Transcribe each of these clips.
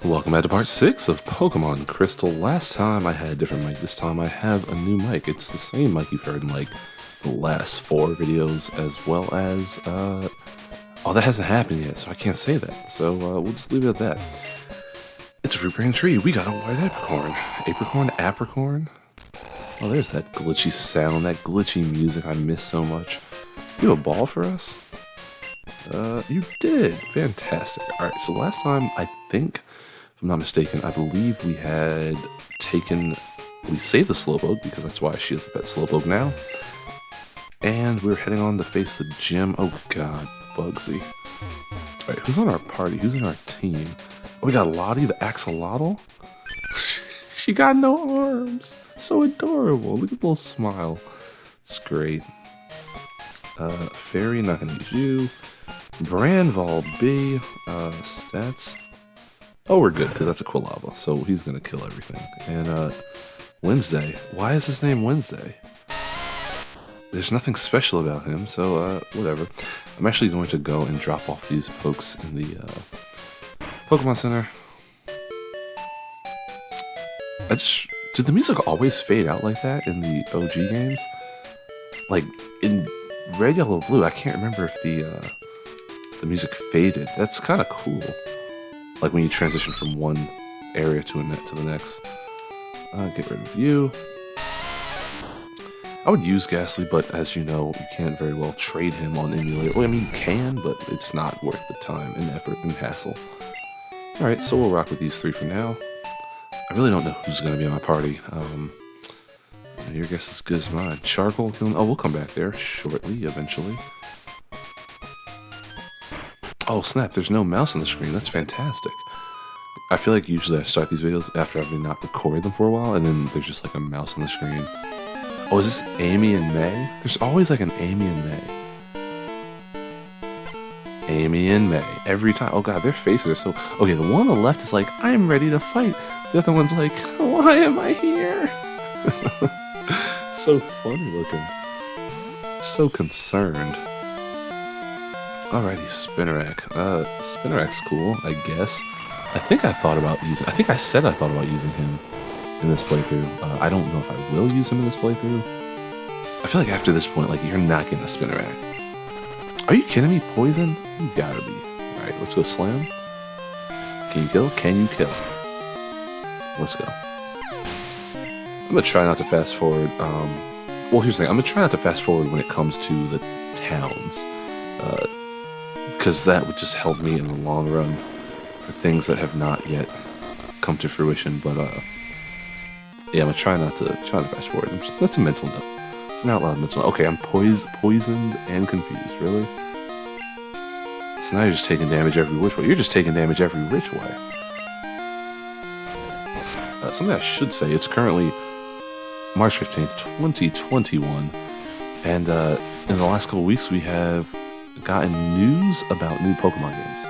Welcome back to part 6 of Pokemon Crystal. Last time I had a different mic, this time I have a new mic. It's the same mic you've heard in like the last 4 videos, as well as, oh, that hasn't happened yet, so I can't say that. So we'll just leave it at that. It's a fruit bearing tree. We got a white apricorn. Apricorn? Oh, there's that glitchy sound, that glitchy music I miss so much. You have a ball for us? You did. Fantastic. Alright, so last time, I think, if I'm not mistaken, I believe we had we saved the Slowpoke, because that's why she has a pet Slowpoke now. And we were heading on to face the gym. Oh god, Bugsy. Alright, who's on our party? Who's in our team? Oh, we got Lottie, the Axolotl. She got no arms. So adorable. Look at the little smile. It's great. Fairy, not gonna use you. Brandval B, stats. Oh, we're good, because that's a Quilava, so he's gonna kill everything. And, Wednesday. Why is his name Wednesday? There's nothing special about him, so, whatever. I'm actually going to go and drop off these pokes in the, Pokemon Center. Did the music always fade out like that in the OG games? Like, in Red, Yellow, Blue, I can't remember if the music faded. That's kind of cool. Like when you transition from one area to the next. Get rid of you. I would use Ghastly, but as you know, you can't very well trade him on Emulator. Well, I mean, you can, but it's not worth the time and effort and hassle. Alright, so we'll rock with these 3 for now. I really don't know who's going to be in my party. Your guess is as good as mine. Charcoal killing. Oh, we'll come back there shortly, eventually. Oh, snap. There's no mouse on the screen. That's fantastic. I feel like usually I start these videos after I've not recorded them for a while, and then there's just like a mouse on the screen. Oh, is this Amy and May? There's always like an Amy and May. Amy and May. Every time. Oh, God. Their faces are so... Okay, the one on the left is like, I'm ready to fight. The other one's like, why am I here? So funny looking. So concerned. Alrighty, Spinarak. Spinarak's cool, I guess. I think I thought about using... I think I said I thought about using him in this playthrough. I don't know if I will use him in this playthrough. I feel like after this point, like, you're not getting a Spinarak. Are you kidding me? Poison? You gotta be. Alright, let's go slam. Can you kill? Can you kill? Let's go. I'm gonna try not to fast forward. Well, here's the thing. I'm gonna try not to fast forward when it comes to the towns, because that would just help me in the long run for things that have not yet come to fruition. But yeah, I'm gonna try not to fast forward. That's a mental note. It's an out loud mental note. Okay, I'm poisoned and confused. Really? So now you're just taking damage every which way. You're just taking damage every which way. Something I should say, it's currently March 15th, 2021, and in the last couple weeks we have gotten news about new Pokemon games.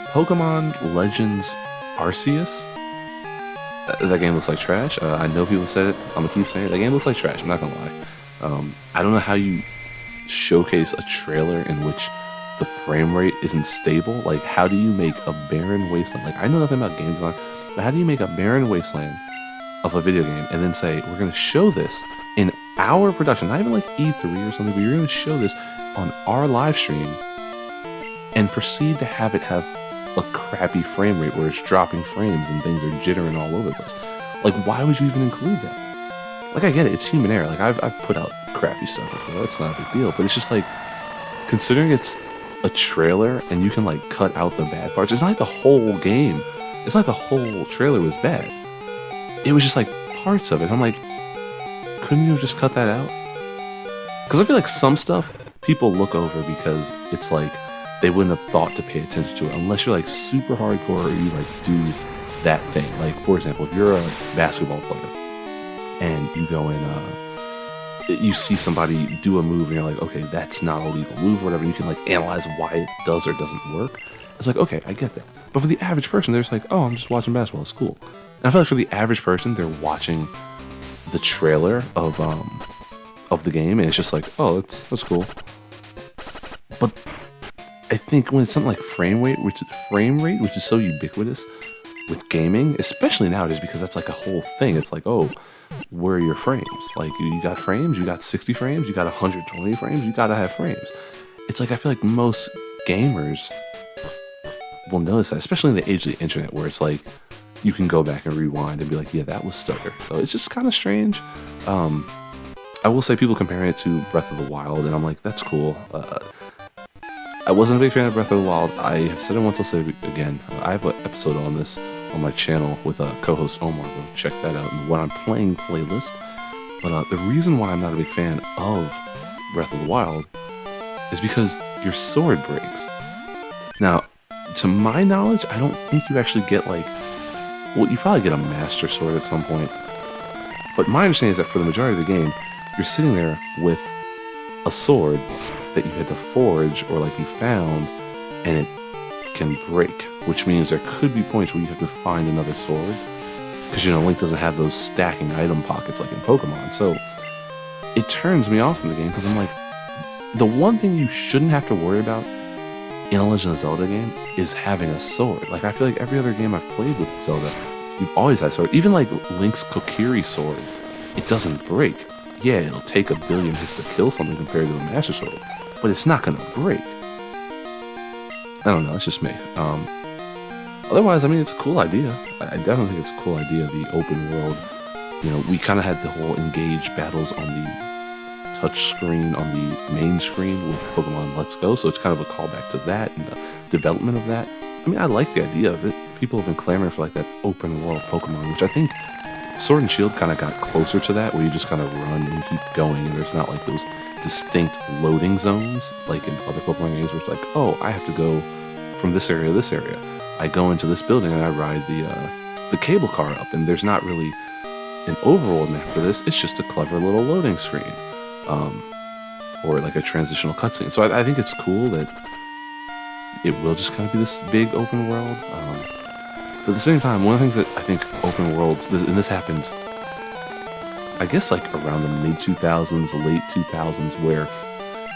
Pokemon Legends Arceus. That game looks like trash. I know people said it. I'm gonna keep saying it. That game looks like trash, I'm not gonna lie. I don't know how you showcase a trailer in which the frame rate isn't stable. Like, how do you make a barren wasteland? Like, I know nothing about game design, but how do you make a barren wasteland of a video game and then say, we're going to show this in our production, not even like E3 or something, but you're going to show this on our live stream and proceed to have it have a crappy frame rate where it's dropping frames and things are jittering all over the place. Like, why would you even include that? Like, I get it, it's human error. Like, I've put out crappy stuff before, that's not a big deal, but it's just like, considering it's a trailer and you can like cut out the bad parts, it's not like the whole game. It's like the whole trailer was bad. It was just like parts of it. I'm like, couldn't you have just cut that out? Because I feel like some stuff people look over because it's like they wouldn't have thought to pay attention to it unless you're like super hardcore or you like do that thing. Like, for example, if you're a basketball player and you go in, you see somebody do a move and you're like, okay, that's not a legal move or whatever. You can like analyze why it does or doesn't work. It's like, okay, I get that. But for the average person, they're just like, oh, I'm just watching basketball. It's cool. And I feel like for the average person, they're watching the trailer of the game, and it's just like, oh, that's cool. But I think when it's something like frame rate, which is so ubiquitous, with gaming, especially nowadays, because that's like a whole thing. It's like, oh, where are your frames? Like, you got frames, you got 60 frames, you got 120 frames, you gotta have frames. It's like, I feel like most gamers will notice that, especially in the age of the internet, where it's like, you can go back and rewind and be like, yeah, that was stutter. So it's just kind of strange. I will say people comparing it to Breath of the Wild, and I'm like, that's cool. I wasn't a big fan of Breath of the Wild. I have said it once, I'll say it again. I have an episode on this on my channel with a co-host Omar. Go check that out in the What I'm Playing playlist. But the reason why I'm not a big fan of Breath of the Wild is because your sword breaks. Now, to my knowledge, I don't think you actually get like, well, you probably get a Master Sword at some point. But my understanding is that for the majority of the game, you're sitting there with a sword that you had to forge or like you found, and it can break, which means there could be points where you have to find another sword, because you know Link doesn't have those stacking item pockets like in Pokemon. So it turns me off from the game, because I'm like, the one thing you shouldn't have to worry about in a Legend of Zelda game is having a sword. Like, I feel like every other game I've played with Zelda, you've always had a sword. Even like Link's Kokiri sword, it doesn't break. Yeah, it'll take a billion hits to kill something compared to a Master Sword, but it's not gonna break. I don't know, it's just me. Otherwise, I mean, it's a cool idea. I definitely think it's a cool idea, the open world. You know, we kind of had the whole engage battles on the touch screen, on the main screen with Pokemon Let's Go, so it's kind of a callback to that and the development of that. I mean, I like the idea of it. People have been clamoring for like that open world Pokemon, which I think Sword and Shield kind of got closer to that, where you just kind of run and keep going, and there's not like those distinct loading zones like in other Pokemon games where it's like, oh, I have to go from this area to this area. I go into this building and I ride the cable car up, and there's not really an overworld map for this. It's just a clever little loading screen, or like a transitional cutscene. So I think it's cool that it will just kind of be this big open world. But at the same time, one of the things that I think open worlds, and this happened, I guess like around the mid-2000s, late 2000s, where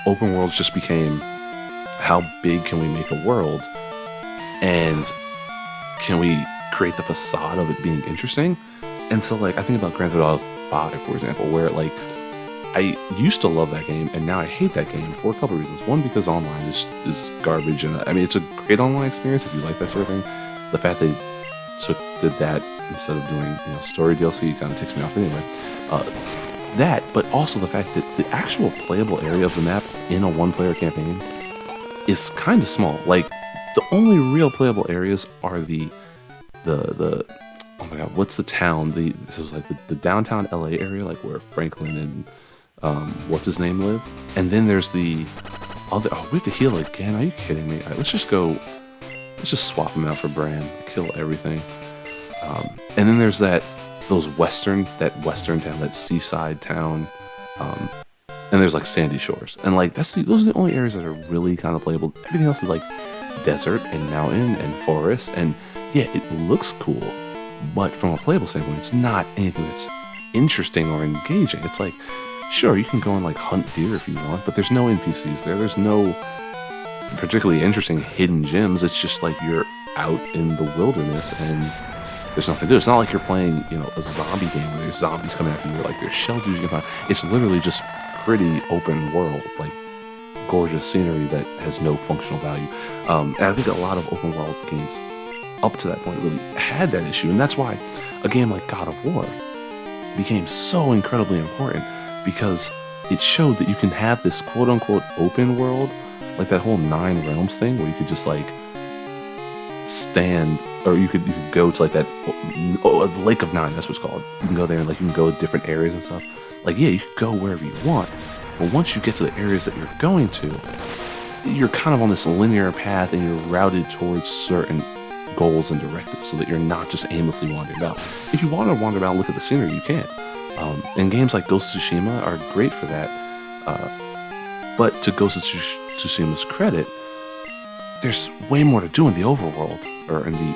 open worlds just became, how big can we make a world? And can we create the facade of it being interesting? And so like, I think about Grand Theft Auto 5, for example, where like, I used to love that game, and now I hate that game for a couple of reasons. One, because online is garbage, and I mean, it's a great online experience if you like that sort of thing. The fact they did that instead of doing, you know, story DLC kind of takes me off anyway. That, but also the fact that the actual playable area of the map in a one-player campaign is kind of small. Like, the only real playable areas are the oh my god, what's the town? This was like the downtown LA area, like where Franklin and what's his name live. And then there's the other. Oh, we have to heal again. Are you kidding me? All right, let's just swap them out for Bran, kill everything. And then there's that western town, that seaside town, and there's like Sandy Shores, and like those are the only areas that are really kind of playable. Everything else is like desert and mountain and forest, and yeah, it looks cool, but from a playable standpoint, it's not anything that's interesting or engaging. It's like, sure, you can go and like hunt deer if you want, but there's no NPCs there. There's no particularly interesting hidden gems. It's just like you're out in the wilderness and there's nothing to do. It's not like you're playing, you know, a zombie game where there's zombies coming after you, or like there's shelters you can find. It's literally just pretty open world, like gorgeous scenery that has no functional value. And I think a lot of open world games up to that point really had that issue, and that's why a game like God of War became so incredibly important, because it showed that you can have this quote-unquote open world, like that whole 9 realms thing, where you could just like stand, or you could go to like that the Lake of Nine, that's what it's called. You can go there and like you can go to different areas and stuff. Like, yeah, you can go wherever you want, but once you get to the areas that you're going to, you're kind of on this linear path and you're routed towards certain goals and directives, so that you're not just aimlessly wandering about. If you want to wander about and look at the scenery, you can. And games like Ghost of Tsushima are great for that. But to Ghost of Tsushima's credit, there's way more to do in the overworld, or in the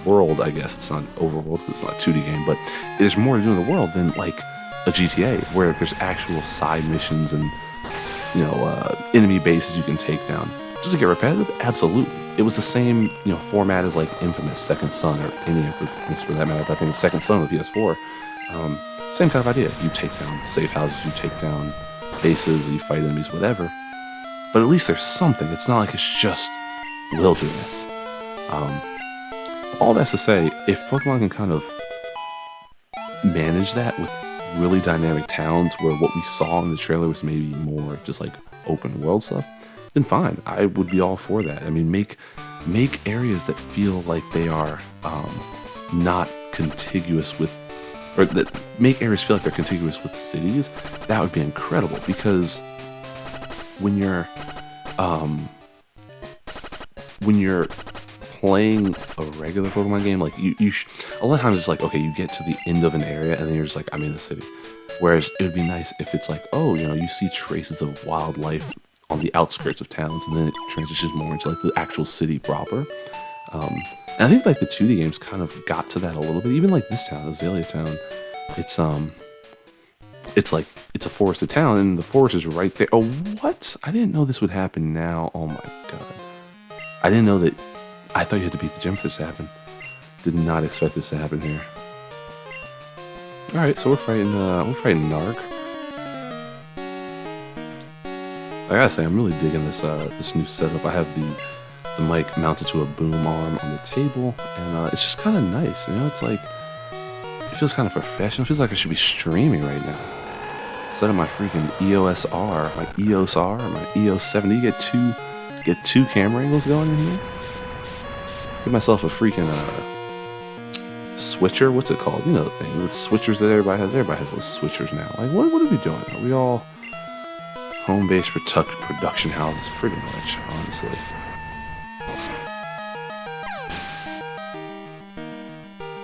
world, I guess. It's not overworld because it's not a 2D game, but there's more to do in the world than like a GTA, where there's actual side missions and, you know, enemy bases you can take down. Does it get repetitive? Absolutely. it was the same, format as like Infamous Second Son, or any Infamous for that matter. But I think Second Son on the PS4. Same kind of idea. You take down safe houses, you take down bases, you fight enemies, whatever. But at least there's something. It's not like it's just wilderness. All that's to say, if Pokemon can kind of manage that with really dynamic towns, where what we saw in the trailer was maybe more just like open world stuff, then fine. I would be all for that. I mean, make areas that feel like they are not contiguous with, or that make areas feel like they're contiguous with cities. That would be incredible, because when you're playing a regular Pokemon game, like a lot of times it's like, okay, you get to the end of an area and then you're just like, I'm in the city. Whereas it would be nice if it's like, oh, you see traces of wildlife on the outskirts of towns, and then it transitions more into like the actual city proper. And I think like the 2D games kind of got to that a little bit. Even like this town, Azalea Town, it's like it's a forested town, and the forest is right there. Oh, what? I didn't know this would happen now. Oh my god, I didn't know that. I thought you had to beat the gym for this to happen. Did not expect this to happen here. All right, so we're fighting Narg. I gotta say, I'm really digging this this new setup. I have the mic mounted to a boom arm on the table, and it's just kind of nice. It's like, it feels kind of professional. It feels like I should be streaming right now. Instead of my freaking EOS R, my EOS R, my EOS 70, get two camera angles going in here. Get myself a freaking switcher. What's it called? The thing, the switchers that everybody has. Everybody has those switchers now. Like, what are we doing? Are we all home-based production houses? Pretty much, honestly.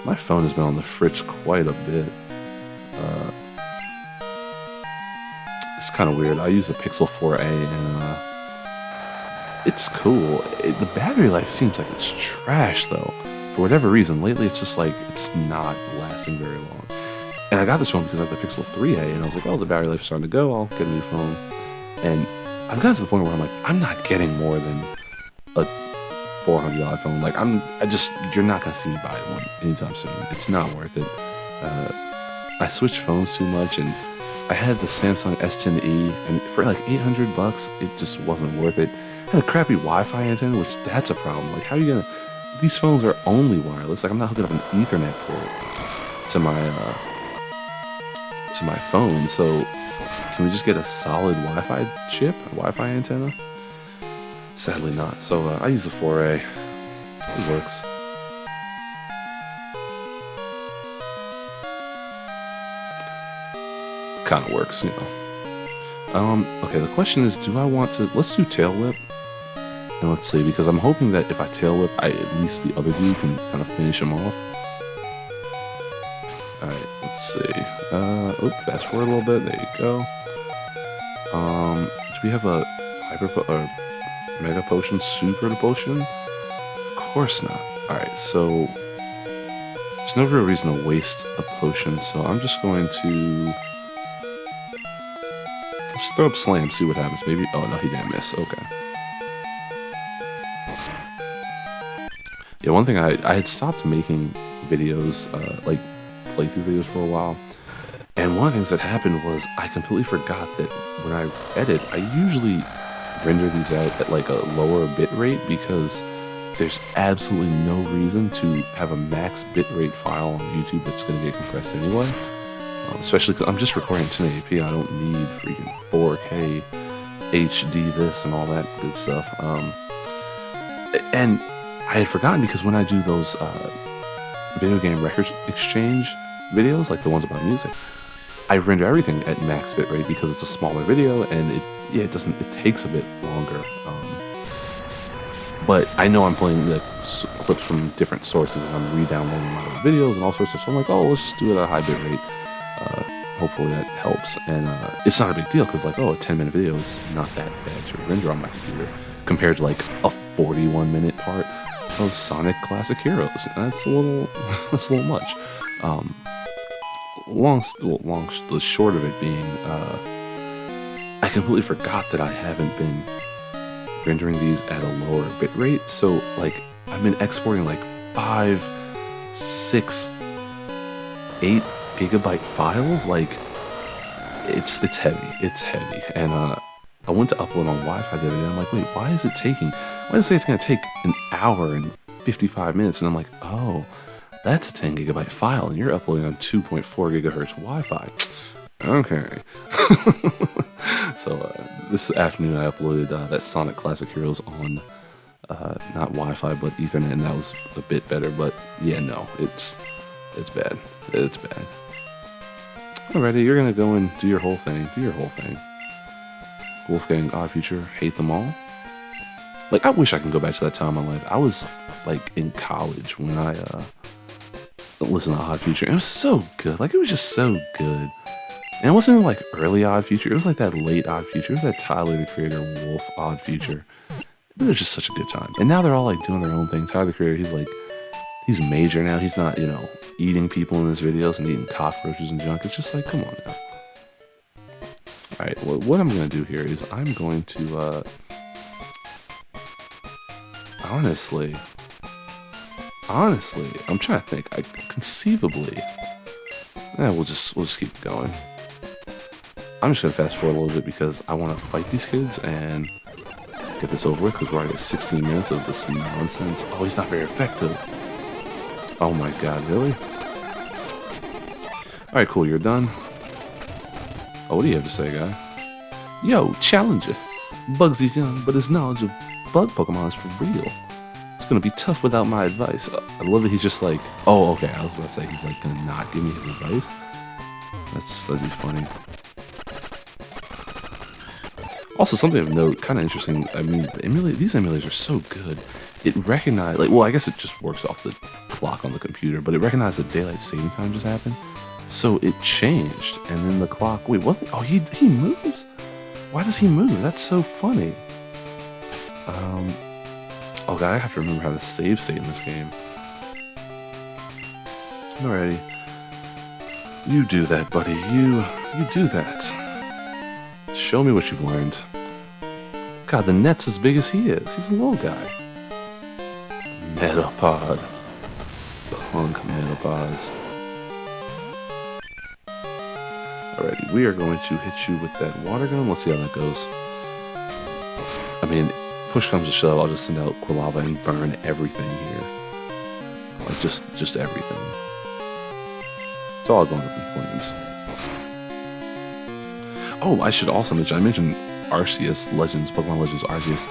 My phone has been on the fritz quite a bit. It's kind of weird. I use the Pixel 4a, and it's cool. The battery life seems like it's trash, though. For whatever reason, lately it's just like, it's not lasting very long. And I got this phone because I have the Pixel 3a, and I was like, oh, the battery life's starting to go, I'll get a new phone. And I've gotten to the point where I'm like, I'm not getting more than a $400 phone. Like, you're not going to see me buy one anytime soon. It's not worth it. I switched phones too much, and I had the Samsung S10e, and for like $800, it just wasn't worth it. I had a crappy Wi-Fi antenna, which that's a problem. Like, how are you gonna? These phones are only wireless. Like, I'm not hooking up an Ethernet port to my phone. So, can we just get a solid Wi-Fi chip, a Wi-Fi antenna? Sadly not. So I use the 4A. It works. Kind of works, Okay, the question is, do I want to... Let's do Tail Whip. And let's see, because I'm hoping that if I Tail Whip, at least the other dude can kind of finish him off. Alright, let's see. Fast forward a little bit. There you go. Do we have a Mega Potion, Super Potion? Of course not. Alright, so... There's no real reason to waste a potion, so I'm just going to... Let's throw up Slam, see what happens, maybe. Oh, no, he didn't miss. Okay. Yeah, one thing, I had stopped making videos, like playthrough videos for a while. And one of the things that happened was I completely forgot that when I edit, I usually render these out at like a lower bit rate, because there's absolutely no reason to have a max bitrate file on YouTube that's going to get compressed anyway. Especially because I'm just recording 1080p. I don't need freaking 4K HD this and all that good stuff. And I had forgotten, because when I do those video game record exchange videos, like the ones about music, I render everything at max bitrate because it's a smaller video, and it takes a bit longer. But I know I'm playing the clips from different sources, and I'm re-downloading my videos and all sorts of stuff. So I'm like, oh, let's just do it at a high bitrate. Hopefully that helps. And it's not a big deal, because like, oh, a 10-minute video is not that bad to render on my computer compared to like a 41-minute part of Sonic Classic Heroes. That's a little much. The short of it being, I completely forgot that I haven't been rendering these at a lower bit rate. So like I've been exporting like 5, 6, 8 gigabyte files. Like it's heavy, and I went to upload on Wi-Fi the other day. I'm like, wait, why does it say it's gonna take an hour and 55 minutes? And I'm like, oh, that's a 10 gigabyte file, and you're uploading on 2.4 gigahertz Wi-Fi. Okay. So this afternoon I uploaded that Sonic Classic Heroes on not Wi-Fi but Ethernet, and that was a bit better. But yeah, no, it's bad. It's bad. Alrighty, you're gonna go and do your whole thing. Do your whole thing. Wolfgang, Odd Future, hate them all. Like, I wish I could go back to that time in my life. I was like in college when I listened to Odd Future. It was so good. Like, it was just so good. And it wasn't like early Odd Future. It was like that late Odd Future. It was that Tyler the Creator Wolf Odd Future. It was just such a good time. And now they're all like doing their own thing. Tyler the Creator, he's major now. He's not, eating people in his videos and eating cockroaches and junk. It's just like, come on now. Alright, well, what I'm going to do here is I'm going to, honestly, I'm trying to think. Conceivably, we'll just keep going. I'm just going to fast forward a little bit because I want to fight these kids and get this over with, because we're already at 16 minutes of this nonsense. Oh, he's not very effective. Oh my god, really? Alright, cool, you're done. Oh, what do you have to say, guy? Yo, challenger. Bugsy's young, but his knowledge of bug Pokemon is for real. It's gonna be tough without my advice. I love that he's just like, oh, okay, I was about to say he's like gonna not give me his advice. That'd be funny. Also, something of note, kind of interesting. I mean, these emulators are so good. It recognized, well, I guess it just works off the clock on the computer, but it recognized that daylight saving time just happened. So it changed, and then the clock, wait, wasn't, oh, he moves? Why does he move? That's so funny. Oh god, I have to remember how to save state in this game. Alrighty. You do that, buddy. You do that. Show me what you've learned. God, the net's as big as he is. He's a little guy. Metapod. Punk Metapods. Alrighty, we are going to hit you with that water gun. Let's see how that goes. I mean, push comes to shove, I'll just send out Quilava and burn everything here. Like, just everything. It's all going up in flames. Oh, I should also mention, I mentioned Arceus Legends, Pokemon Legends Arceus.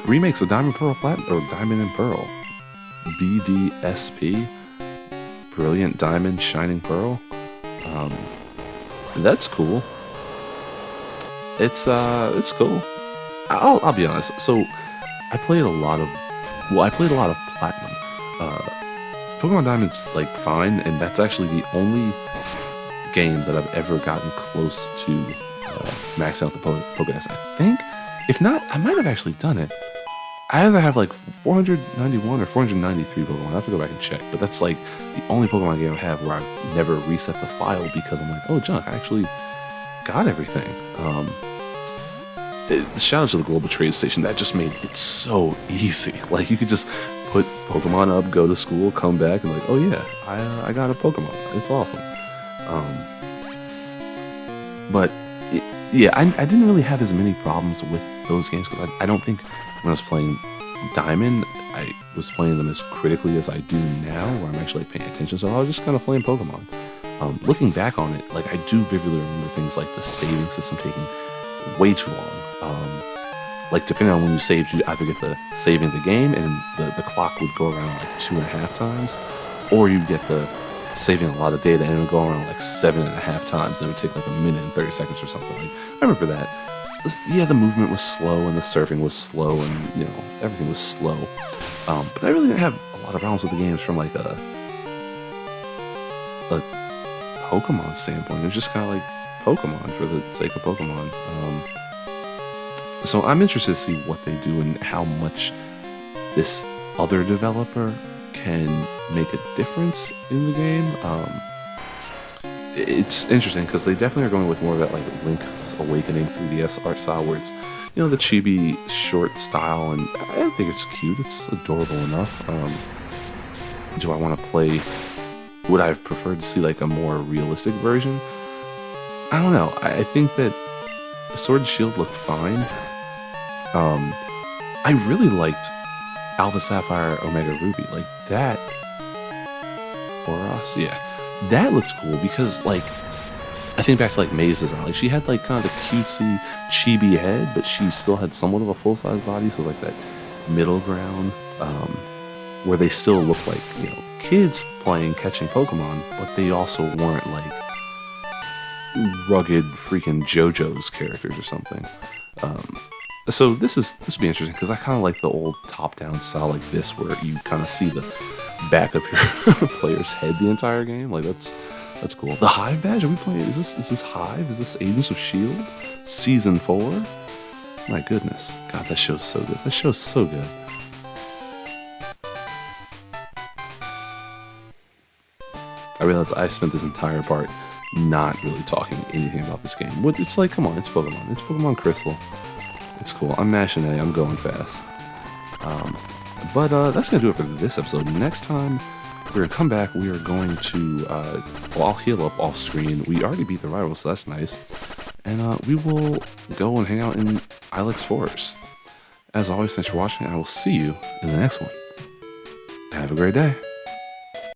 Remakes of Diamond, Pearl, Platinum, or Diamond and Pearl. BDSP. Brilliant Diamond, Shining Pearl. That's cool. It's cool. I'll be honest. So I played a lot of Platinum. Pokemon Diamond's like fine, and that's actually the only game that I've ever gotten close to maxing out the Pokédex. I think, if not, I might have actually done it. I either have like 491 or 493 Pokemon. I have to go back and check, but that's like the only Pokemon game I have where I've never reset the file because I'm like, oh, junk, I actually got everything. Shout out to the Global Trade Station. That just made it so easy. Like, you could just put Pokemon up, go to school, come back, and like, oh yeah, I got a Pokemon. It's awesome. But yeah, I didn't really have as many problems with those games because I don't think when I was playing Diamond, I was playing them as critically as I do now, where I'm actually paying attention. So I was just kind of playing Pokemon. Looking back on it, like, I do vividly remember things like the saving system taking way too long. Like, depending on when you saved, you either get the saving the game and the clock would go around like 2.5 times, or you get the saving a lot of data and it would go around like 7.5 times, and it would take like a minute and 30 seconds or something. Like, I remember that. Yeah, the movement was slow and the surfing was slow and, everything was slow. But I really didn't have a lot of problems with the games from like a Pokemon standpoint. It was just kind of like Pokemon for the sake of Pokemon. So I'm interested to see what they do and how much this other developer can make a difference in the game. it's interesting because they definitely are going with more of that like Link's Awakening 3DS art style, where it's the chibi short style, and I think it's cute. It's adorable enough. Do I want to play? Would I have preferred to see like a more realistic version? I don't know. I think that Sword and Shield looked fine. I really liked Alpha Sapphire Omega Ruby, like that. Or us, yeah, that looked cool because like I think back to like May's design. Like she had like kind of the cutesy chibi head, but she still had somewhat of a full size body. So it was like that middle ground where they still look like kids playing catching Pokemon, but they also weren't like rugged freaking JoJo's characters or something. So this would be interesting because I kind of like the old top-down style like this, where you kind of see the back of your player's head the entire game. Like that's cool. The Hive badge? Are we playing? Is this Hive? Is this Agents of Shield? Season 4? My goodness, God, that show's so good. That show's so good. I realized I spent this entire part not really talking anything about this game. It's like, come on, it's Pokemon. It's Pokemon Crystal. It's cool. I'm mashing A. I'm going fast. But that's going to do it for this episode. Next time, we're going to come back. We are going to... well, I'll heal up off screen. We already beat the rival, so that's nice. And we will go and hang out in Ilex Forest. As always, thanks for watching. I will see you in the next one. Have a great day.